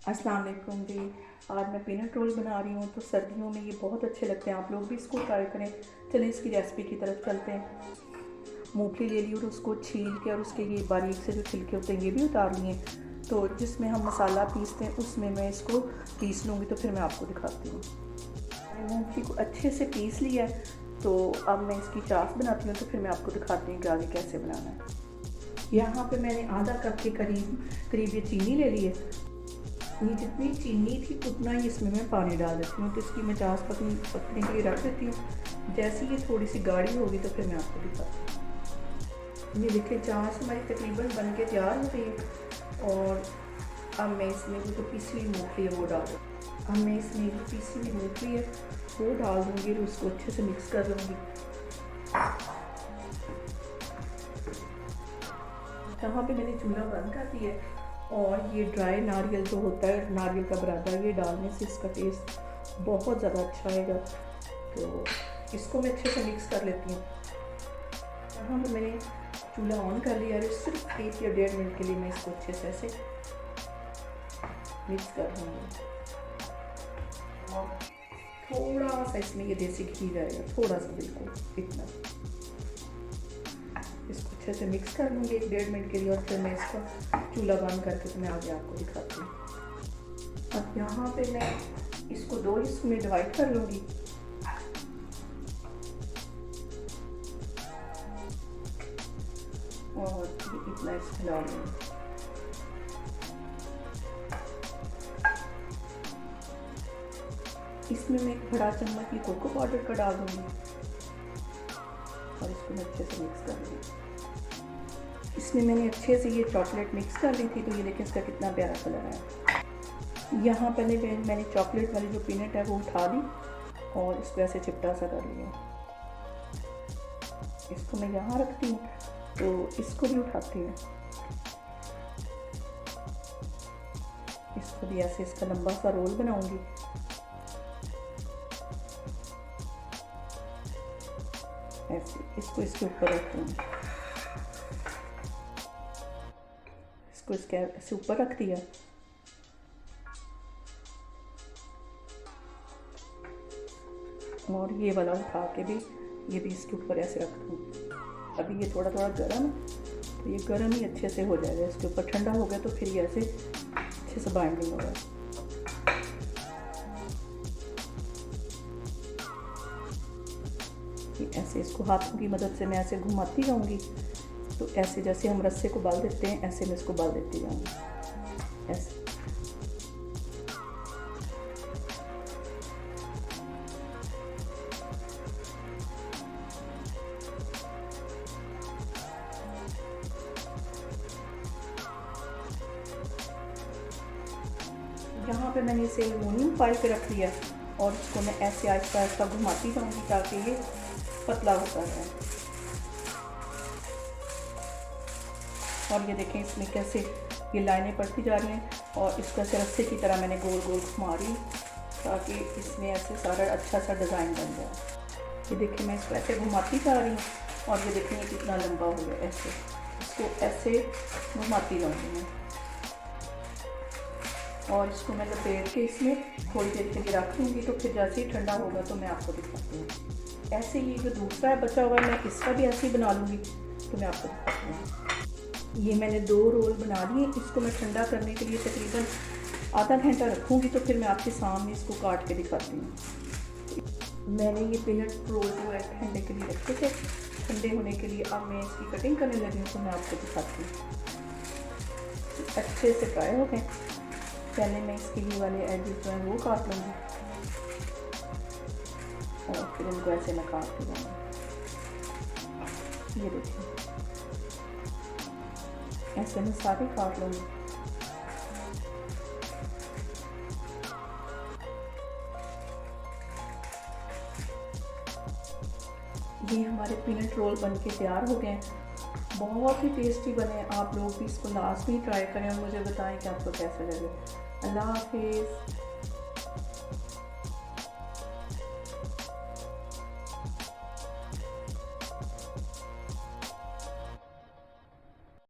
अस्सलाम वालेकुम जी। आज मैं पीनट रोल बना रही हूँ। तो सर्दियों में ये बहुत अच्छे लगते हैं, आप लोग भी इसको ट्राई करें। चलिए इसकी रेसिपी की तरफ चलते हैं। मूंगफली ले ली और उसको छील के और उसके ये बारीक से जो छिलके होते हैं ये भी उतार लिए। तो जिसमें हम मसाला पीसते हैं उसमें मैं इसको पीस लूँगी, तो फिर मैं आपको दिखाती हूँ। मैंने मूँगफली को अच्छे से पीस लिया है, तो अब मैं इसकी चाश बनाती हूँ, तो फिर मैं आपको दिखाती हूँ कि आगे कैसे बनाना है। यहाँ पे मैंने आधा कप के करीब ये चीनी ले ली है। ये जितनी चीनी थी उतना ही इसमें मैं पानी डाल देती हूँ, तो इसकी मैं चाश पकने के लिए रख देती हूँ। जैसे ये थोड़ी सी गाढ़ी होगी तो फिर मैं आपको दिखाती हूँ। ये देखिए चाश हमारी तकरीबन बन के तैयार हो गई है। और अब मैं इसमें जो पीसी हुई मूँगफली है वो डाल दूँ। अब मैं इसमें जो पीसी हुई मूँगफली है वो डाल दूँगी और उसको अच्छे से मिक्स कर लूँगी। यहाँ पे मैंने चूल्हा बंद कर दिया है और ये ड्राई नारियल जो होता है, नारियल का बुरादा, ये डालने से इसका टेस्ट बहुत ज़्यादा अच्छा आएगा। तो इसको मैं अच्छे से मिक्स कर लेती हूँ। यहाँ पे मैंने चूल्हा ऑन कर लिया और सिर्फ 1 या 1.5 मिनट के लिए मैं इसको अच्छे से ऐसे मिक्स कर दूँगी। और थोड़ा सा इसमें ये देसी घी जाएगा, थोड़ा सा, बिल्कुल इतना। इसको अच्छे से मिक्स कर लूँगी 1-1.5 मिनट के लिए और फिर मैं इसका चूल्हा बंद करके तो मैं आगे आपको दिखाती हूँ। अब यहाँ पे मैं इसको 2 हिस्सों में डिवाइड कर लूँगी। और इतना इसमें डाल लूँगी। इसमें मैं 1 बड़ा चम्मच ये कोको पाउडर का डाल दूँगी और इसको मैं अच्छे से मिक्स कर लूँगी। इसमें मैंने अच्छे से ये चॉकलेट मिक्स कर ली थी, तो ये देखिए इसका कितना प्यारा कलर है। यहाँ पहले मैंने चॉकलेट वाली जो पीनट है वो उठा ली और इसको ऐसे चिपटा सा कर लिया। इसको मैं यहाँ रखती हूँ, तो इसको भी उठाती हूँ। इसको भी ऐसे इसका लंबा सा रोल बनाऊंगी। ऐसे इसको इसके ऊपर रखूँगी। इसको इसके ऐसे ऊपर रख दिया। और ये वाला उठा के भी ये भी इसके ऊपर ऐसे रख दूँ। अभी ये थोड़ा थोड़ा गर्म है, तो ये गर्म ही अच्छे से हो जाएगा। इसके ऊपर ठंडा हो गया तो फिर ये ऐसे अच्छे से बाइंडिंग होगा। ऐसे इसको हाथों की मदद से मैं ऐसे घुमाती जाऊँगी, तो ऐसे जैसे हम रस्से को बाल देते हैं ऐसे मैं इसको बाल देती जाऊँगी ऐसे। यहाँ पे मैंने इसे एल्युमिनियम फॉइल पे रख दिया और इसको मैं ऐसे आहिस्ता आहिस्ता घुमाती जाऊँगी ताकि ये पतला होता रहे। और ये देखें इसमें कैसे ये लाइनें पड़ती जा रही हैं और इसको ऐसे रस्से की तरह मैंने गोल गोल घुमा रही ताकि इसमें ऐसे सारा अच्छा सा डिज़ाइन बन जाए। ये देखिए मैं इसको ऐसे घुमाती जा रही हूँ और ये देखिए कितना लंबा हो गया। ऐसे इसको ऐसे घुमाती जाऊँगी मैं और इसको मैं लपेट के इसमें थोड़ी देर के लिए रख दूँगी। तो फिर जैसे ही ठंडा होगा तो मैं आपको दिखाती हूँ। ऐसे ही जो दूसरा है बचा हुआ है मैं इसका भी ऐसे ही बना लूँगी, तो मैं आपको दिखाती हूँ। ये मैंने 2 रोल बना लिए। इसको मैं ठंडा करने के लिए तकरीबन आधा घंटा रखूँगी, तो फिर मैं आपके सामने इसको काट के दिखाती हूँ। मैंने ये पीनट रोल जो है ठंडे के लिए रखे थे, ठंडे होने के लिए। अब मैं इसकी कटिंग करने लगी हूँ, तो मैं आपको दिखाती हूँ। अच्छे से फ्राई हो गए। पहले मैं इसके लिए वाले एजेस जो हैं वो काट लूँगी और फिर इनको ऐसे मैं काट के जाऊँगी। ये देखिए ऐसे मैं सारे काट लूँगी। ये हमारे पीनट रोल बन के तैयार हो गए हैं। बहुत ही टेस्टी बने। आप लोग भी इसको लास्ट में ट्राई करें और मुझे बताएं कि आपको कैसे लगे। अल्लाह हाफिज़।